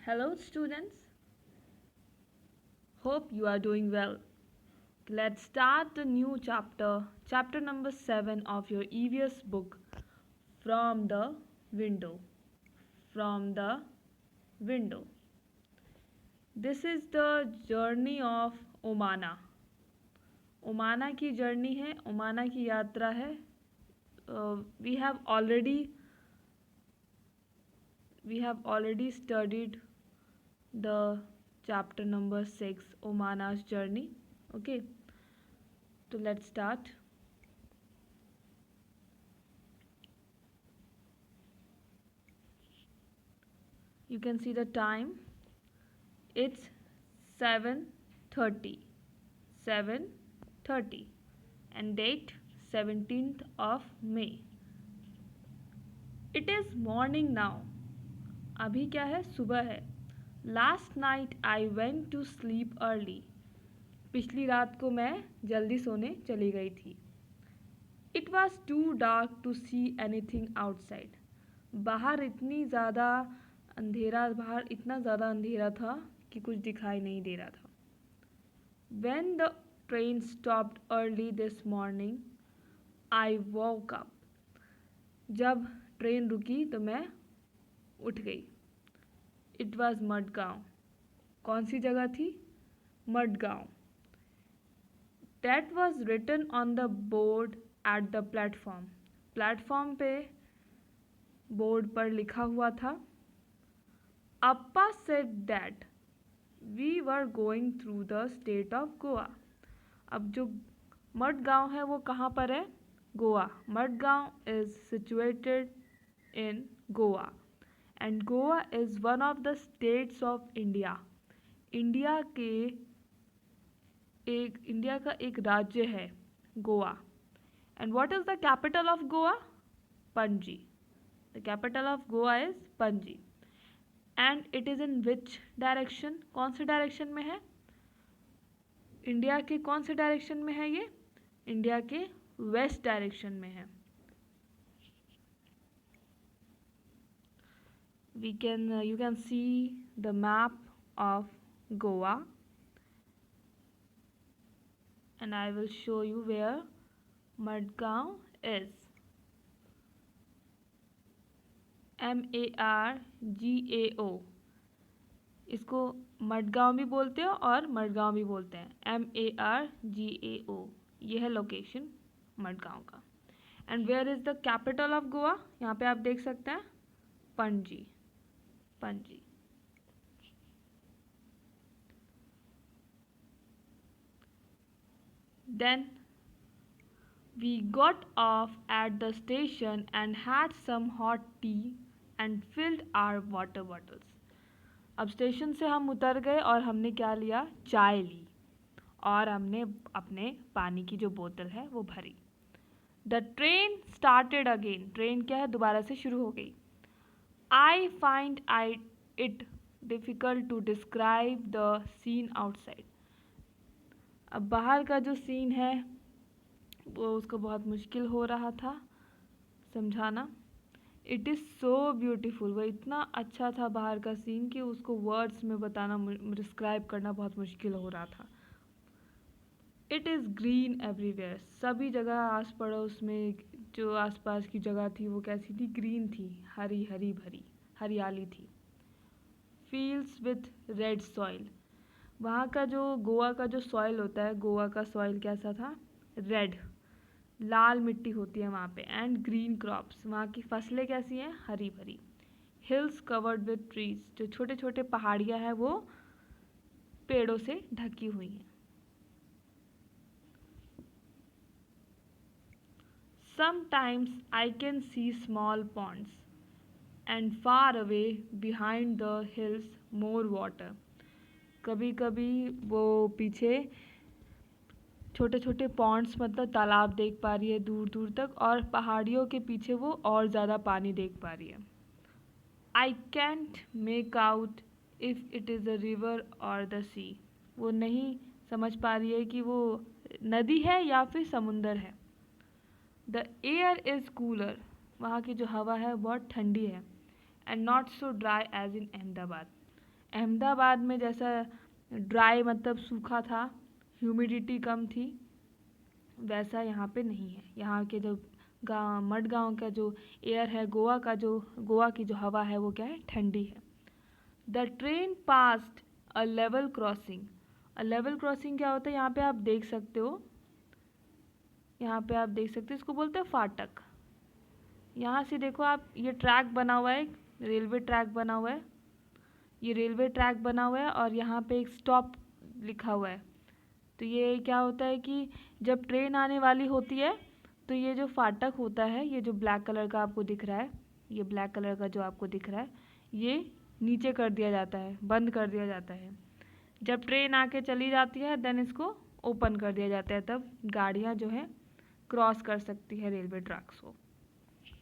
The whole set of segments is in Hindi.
Hello, students. Hope you are doing well. Let's start the new chapter, chapter number 7 of your EVS book, From the Window. From the Window. This is the journey of Omana. ओमाना की जर्नी है, ओमाना की यात्रा है. We have already studied the chapter number 6, Omana's journey. Okay, so let's start. You can see the time. It's 7:30. 7:30 and date 17th of May. It is morning now. अभी क्या है? सुबह है. Last night I went to sleep early. पिछली रात को मैं जल्दी सोने चली गई थी. It was too dark to see anything outside. बाहर इतना ज़्यादा अंधेरा था कि कुछ दिखाई नहीं दे रहा था. When the train stopped early this morning, I woke up. जब ट्रेन रुकी तो मैं उठ गई. It was Madgaon. कौन सी जगह थी? Madgaon. That was written on the board at the platform. Platform पे बोर्ड पर लिखा हुआ था. Appa said that we were going through the state of Goa. अब जो मडगांव है वो कहाँ पर है? Goa. Madgaon is situated in Goa and Goa is one of the states of India. India का एक राज्य है Goa. And what is the capital of Goa? Panji. The capital of Goa is Panji. And it is in which direction? कौन से डायरेक्शन में है? इंडिया के कौन से डायरेक्शन में है ये? इंडिया के वेस्ट डायरेक्शन में है. You can see the map of Goa and I will show you where Madgaon is. MARGAO. इसको मडगांव भी बोलते हैं और मडगांव भी बोलते हैं. MARGAO. यह है लोकेशन मडगांव का. And where is the capital of Goa? यहाँ पे आप देख सकते हैं Panaji. Panaji. Then we got off at the station and had some hot tea and filled our water bottles. अब स्टेशन से हम उतर गए और हमने क्या लिया? चाय ली और हमने अपने पानी की जो बोतल है वो भरी. The train started again. Train क्या है? दोबारा से शुरू हो गई. I find it difficult to describe the scene outside. अब बाहर का जो सीन है वो उसको बहुत मुश्किल हो रहा था समझाना. It is so beautiful. वो इतना अच्छा था बाहर का सीन कि उसको वर्ड्स में बताना, डिस्क्राइब करना बहुत मुश्किल हो रहा था. It is green everywhere. सभी जगह आस पड़ोस में जो आसपास की जगह थी वो कैसी थी? ग्रीन थी. हरी हरी भरी हरियाली थी. Fields with red soil. वहाँ का जो गोवा का जो सॉइल होता है, गोवा का सॉइल कैसा था? रेड. लाल मिट्टी होती है वहाँ पे. And green crops. वहाँ की फसलें कैसी हैं? हरी भरी. Hills covered with trees. जो छोटे छोटे पहाड़ियाँ हैं वो पेड़ों से ढकी हुई हैं. Sometimes I can see small ponds and far away behind the hills more water. कभी कभी वो पीछे छोटे छोटे पॉन्ड्स मतलब तालाब देख पा रही है दूर दूर तक और पहाड़ियों के पीछे वो और ज़्यादा पानी देख पा रही है. I can't make out if it is a river or the sea. वो नहीं समझ पा रही है कि वो नदी है या फिर समुंदर है. The air is cooler. वहाँ की जो हवा है बहुत ठंडी है. And not so dry as in Ahmedabad. Ahmedabad में जैसा ड्राई मतलब सूखा था, ह्यूमिडिटी कम थी, वैसा यहाँ पे नहीं है। यहाँ के जो मडगांव का जो एयर है, गोवा की जो हवा है वो क्या है, ठंडी है। The train past a level crossing. A level crossing क्या होता है, यहाँ पे आप देख सकते हो, इसको बोलते हैं फाटक। यहाँ से देखो आप, ये ट्रैक बना हुआ है, रेलवे ट्रैक बना हुआ है, ये रेलवे ट्रैक बना हुआ है और यहाँ पे एक स्टॉप लिखा हुआ है। तो ये क्या होता है कि जब ट्रेन आने वाली होती है तो ये जो फाटक होता है, ये जो ब्लैक कलर का आपको दिख रहा है, ये ब्लैक कलर का जो आपको दिख रहा है, ये नीचे कर दिया जाता है, बंद कर दिया जाता है। जब ट्रेन आके चली जाती है देन इसको ओपन कर दिया जाता है, तब गाड़ियाँ जो है क्रॉस कर सकती है रेलवे ट्रैक्स को।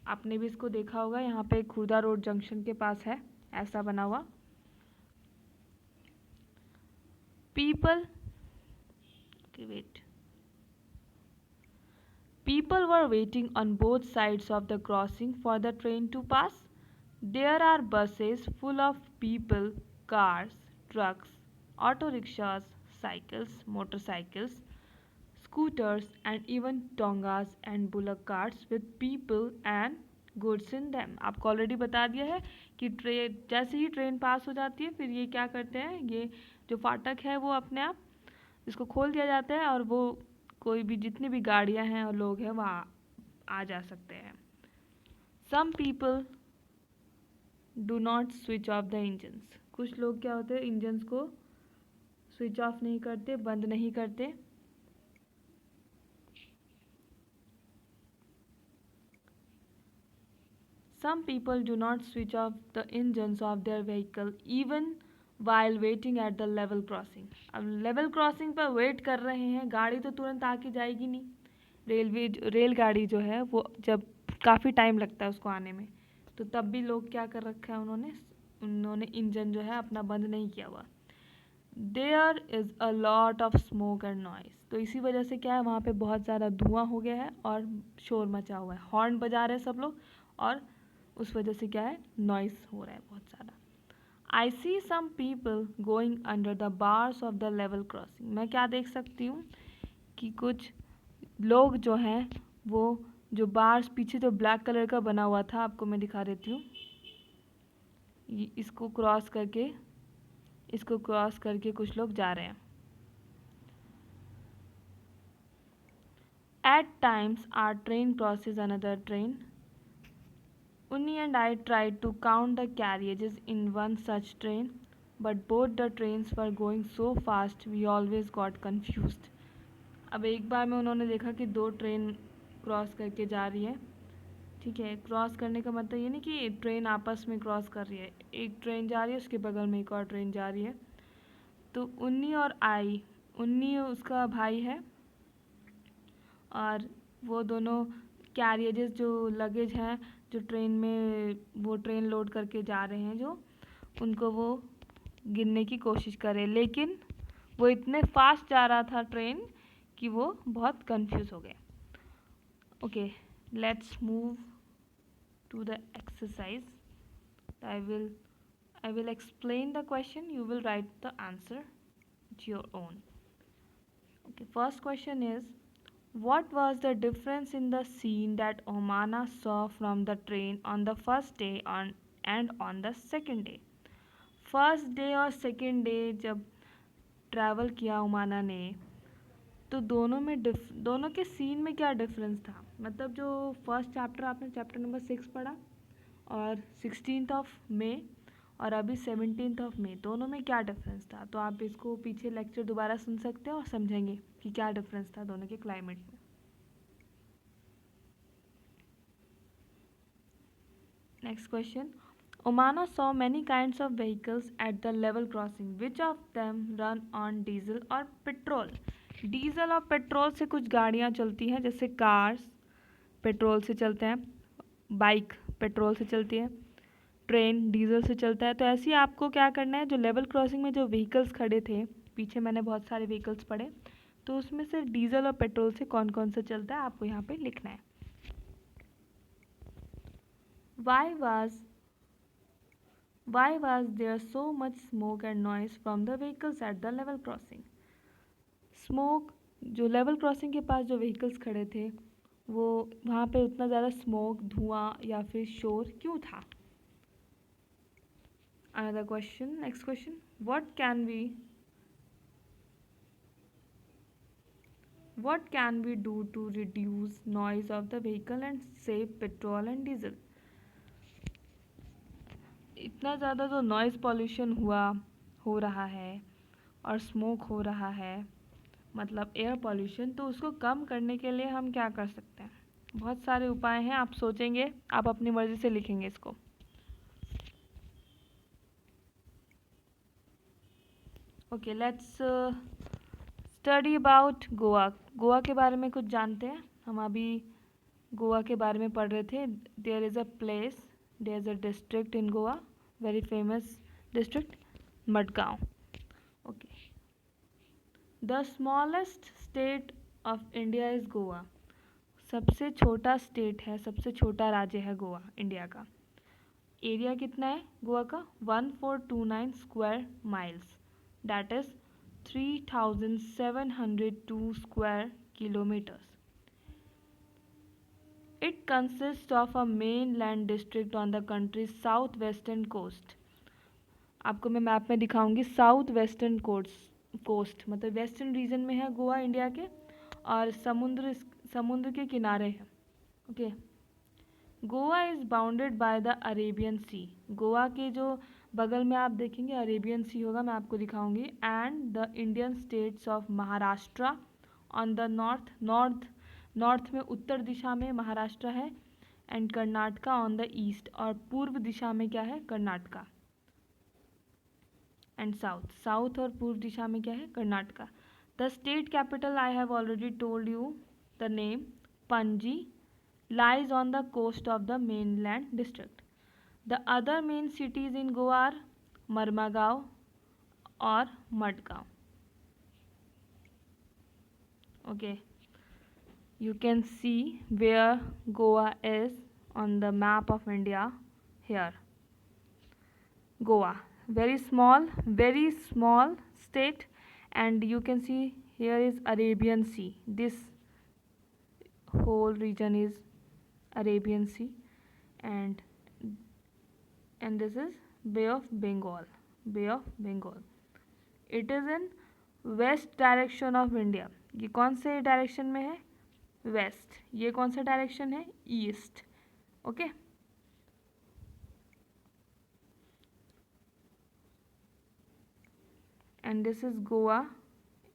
आपने भी इसको देखा होगा, यहाँ पे खुर्दा रोड जंक्शन के पास है ऐसा बना हुआ। People, okay, wait. People were waiting on both sides of the crossing for the train to pass. There are buses full of people, cars, trucks, auto rickshaws, cycles, motorcycles, scooters, and even tongas and bullock carts with people and goods in them. आपको ऑलरेडी बता दिया है कि ट्रेन जैसे ही ट्रेन पास हो जाती है फिर ये क्या करते हैं, ये जो फाटक है वो अपने आप इसको खोल दिया जाता है और वो कोई भी जितनी भी गाड़ियां हैं और लोग हैं वहाँ आ जा सकते हैं। Some people do not switch off the engines. कुछ लोग क्या होते हैं, इंजन्स को स्विच ऑफ नहीं करते, बंद नहीं करते। Some people do not switch off the engines of their vehicle even while waiting at the level crossing। अब लेवल क्रॉसिंग पर वेट कर रहे हैं, गाड़ी तो तुरंत आके जाएगी नहीं, रेलगाड़ी जो है वो जब काफ़ी टाइम लगता है उसको आने में, तो तब भी लोग क्या कर रखा है, उन्होंने इंजन जो है अपना बंद नहीं किया हुआ। There is a lot of smoke and noise. तो इसी वजह से क्या है, वहाँ पे बहुत ज़्यादा धुआं हो गया है और शोर मचा हुआ है, हॉर्न बजा रहे हैं सब लोग और उस वजह से क्या है, नॉइस हो रहा है बहुत ज़्यादा। I see some people going under the bars of the level crossing. मैं क्या देख सकती हूँ कि कुछ लोग जो हैं वो जो बार्स पीछे जो ब्लैक कलर का बना हुआ था, आपको मैं दिखा देती हूँ, इसको क्रॉस करके कुछ लोग जा रहे हैं। At times our train crosses another train. Unni and I tried to count the carriages in one such train, but both the trains were going so fast we always got confused। अब एक बार में उन्होंने देखा कि 2 ट्रेन क्रॉस करके जा रही है। ठीक है, क्रॉस करने का मतलब ये नहीं कि ट्रेन आपस में क्रॉस कर रही है, एक ट्रेन जा रही है उसके बगल में एक और ट्रेन जा रही है। तो उन्नी उसका भाई है और वो दोनों कैरियजेस जो लगेज हैं जो ट्रेन में वो ट्रेन लोड करके जा रहे हैं जो, उनको वो गिनने की कोशिश करे, लेकिन वो इतने फास्ट जा रहा था ट्रेन कि वो बहुत कंफ्यूज हो गए। Okay, let's move to the exercise. I will explain the question, you will write the answer at your own। Okay, first question is, what was the difference in the scene that Omana saw from the train on the first day and on the second day? First day और सेकेंड डे जब ट्रैवल किया ओमाना ने, तो दोनों के सीन में क्या डिफरेंस था। मतलब जो फर्स्ट चैप्टर आपने चैप्टर नंबर 6 पढ़ा और 16 मई और अभी 17 मई, दोनों में क्या डिफरेंस था। तो आप इसको पीछे लेक्चर दोबारा सुन सकते हो और समझेंगे कि क्या डिफरेंस था दोनों के क्लाइमेट में। Next question, Omana saw many kinds of vehicles at the level crossing. Which of them run on diesel or petrol? Diesel और पेट्रोल से कुछ गाड़ियाँ चलती हैं, जैसे कार्स पेट्रोल से चलते हैं, बाइक पेट्रोल से चलती है, ट्रेन डीजल से चलता है। तो ऐसे ही आपको क्या करना है, जो लेवल क्रॉसिंग में जो व्हीकल्स खड़े थे, पीछे मैंने बहुत सारे व्हीकल्स पढ़े, तो उसमें से डीजल और पेट्रोल से कौन कौन सा चलता है आपको यहाँ पे लिखना है। Why was Why was there so much smoke and noise from the vehicles at the level crossing? Smoke, जो लेवल क्रॉसिंग के पास जो व्हीकल्स खड़े थे वो वहाँ पे उतना ज़्यादा स्मोक, धुआं या फिर शोर क्यों था? Another question, next question, what can we do to reduce noise of the vehicle and save petrol and diesel? इतना ज़्यादा जो नॉइज़ पॉल्यूशन हो रहा है और स्मोक हो रहा है, मतलब एयर पॉल्यूशन, तो उसको कम करने के लिए हम क्या कर सकते हैं? बहुत सारे उपाय हैं, आप सोचेंगे, आप अपनी मर्ज़ी से लिखेंगे इसको। Okay, let's study about Goa. Goa के बारे में कुछ जानते हैं? हम अभी गोवा के बारे में पढ़ रहे थे। There is a district in Goa, very famous district, Madgaon. Okay, the smallest state of India is Goa. सबसे छोटा स्टेट है, सबसे छोटा राज्य है गोवा इंडिया का। एरिया कितना है गोवा का? 1429 square miles, that is 3702 square kilometres. It consists of a mainland district on the country's southwestern coast. आपको मैं मैप में दिखाऊंगी। साउथ वेस्टर्न कोस्ट मतलब वेस्टर्न रीजन में है गोवा इंडिया के, और समुद्र के किनारे है। Okay, Goa is bounded by the Arabian sea. Goa के जो बगल में आप देखेंगे अरेबियन सी होगा, मैं आपको दिखाऊंगी। And the Indian states of Maharashtra on the north में उत्तर दिशा में महाराष्ट्र है, and Karnataka on the east, और पूर्व दिशा में क्या है? कर्नाटका। एंड साउथ और पूर्व दिशा में क्या है? Karnataka. The state capital, I have already told you the name, Panaji, lies on the coast of the mainland district. The other main cities in Goa are Marmagao or Madgaon. Okay, you can see where Goa is on the map of India here. Goa, very small state, and you can see here is Arabian Sea. This whole region is Arabian Sea, and this is Bay of Bengal. It is in west direction of India. ये कौन से डायरेक्शन में है? वेस्ट। ये कौन सा डायरेक्शन है? East. Okay, and this is Goa.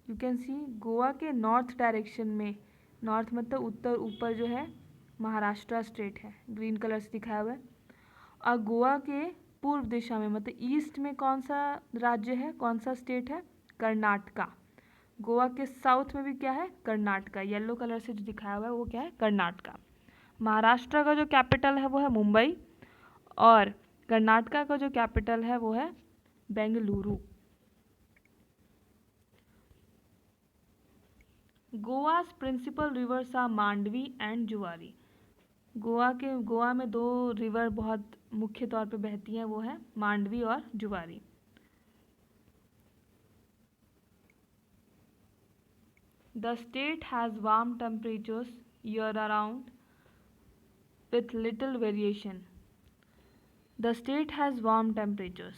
You can see Goa के नॉर्थ डायरेक्शन में, नॉर्थ मतलब उत्तर, ऊपर जो है महाराष्ट्र स्टेट है, ग्रीन कलर से दिखाया हुआ है। और गोवा के पूर्व दिशा में मतलब ईस्ट में कौन सा राज्य है, कौन सा स्टेट है? कर्नाटका। गोवा के साउथ में भी क्या है? कर्नाटका। येलो कलर से जो दिखाया हुआ है वो क्या है? कर्नाटका। महाराष्ट्र का जो कैपिटल है वो है मुंबई, और कर्नाटका का जो कैपिटल है वो है Bengaluru. Goa's principal rivers are Mandovi and Zuari. Goa में दो रिवर बहुत मुख्य तौर पे बहती हैं, वो है मांडवी और जुआरी। The state has warm temperatures year around with little variation. The state has warm temperatures.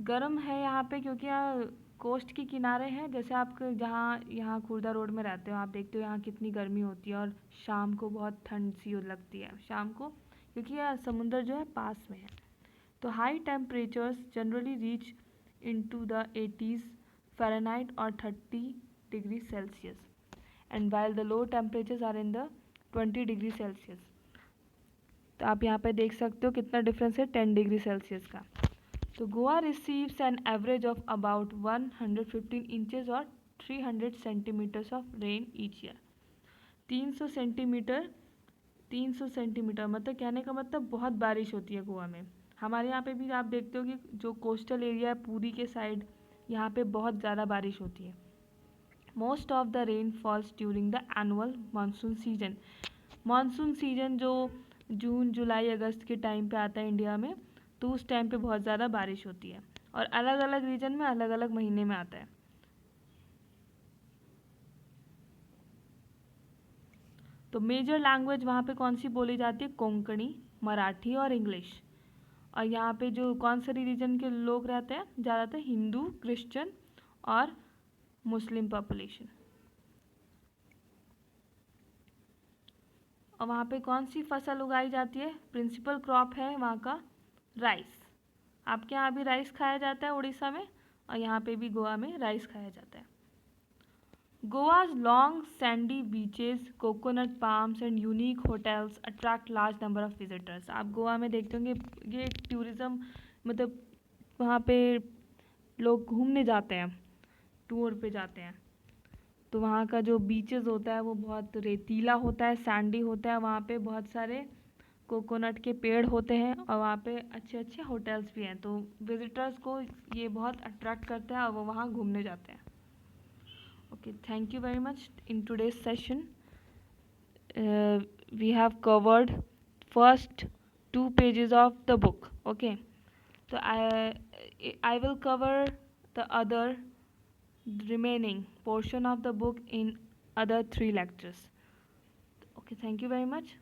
गर्म है यहाँ पे क्योंकि यहाँ कोस्ट के किनारे हैं। जैसे आप जहाँ यहाँ खुर्दा रोड में रहते हो, आप देखते हो यहाँ कितनी गर्मी होती है, और शाम को बहुत ठंड सी लगती है शाम को, क्योंकि यह समुंदर जो है पास में है। तो high temperatures generally reach into the 80s Fahrenheit और 30 degree Celsius, and while the low temperatures are in the 20 degree Celsius. तो आप यहाँ पे देख सकते हो कितना डिफरेंस है 10 डिग्री सेल्सियस का। तो Goa receives an average of about 115 inches और 300 centimetres of rain each year. 300 centimetre मतलब कहने का मतलब बहुत बारिश होती है गोवा में। हमारे यहाँ पे भी आप देखते हो कि जो कोस्टल एरिया है पूरी के साइड, यहाँ पे बहुत ज़्यादा बारिश होती है। Most of the rain falls during the annual monsoon season. Monsoon season जो जून जुलाई अगस्त के टाइम पे आता है इंडिया में, तो उस टाइम पे बहुत ज़्यादा बारिश होती है और अलग अलग रीजन में अलग अलग महीने में आता है। तो मेजर लैंग्वेज वहाँ पे कौन सी बोली जाती है? कोंकणी, मराठी और इंग्लिश। और यहाँ पे जो कौन से रिलीजन के लोग रहते हैं? ज़्यादातर हिंदू, क्रिश्चियन और मुस्लिम पॉपुलेशन। और वहाँ पे कौन सी फसल उगाई जाती है? प्रिंसिपल क्रॉप है वहाँ का राइस। आपके यहाँ भी राइस खाया जाता है उड़ीसा में, और यहाँ पे भी गोवा में राइस खाया जाता है। गोवा's long sandy beaches, coconut palms and unique hotels attract large number of visitors। आप गोवा में देखते होंगे ये टूरिज़्म, मतलब वहाँ पे लोग घूमने जाते हैं, टूर पे जाते हैं। तो वहाँ का जो बीचेस होता है वो बहुत रेतीला होता है, सैंडी होता है। वहाँ पे बहुत सारे कोकोनट के पेड़ होते हैं और वहाँ पे अच्छे अच्छे होटल्स भी हैं। तो विजिटर्स को ये बहुत अट्रैक्ट करता है और वो वहाँ घूमने जाते हैं। Okay, thank you very much. In today's session, we have covered first 2 pages of the book. Okay, so I will cover the other remaining portion of the book in other 3 lectures. Okay, thank you very much.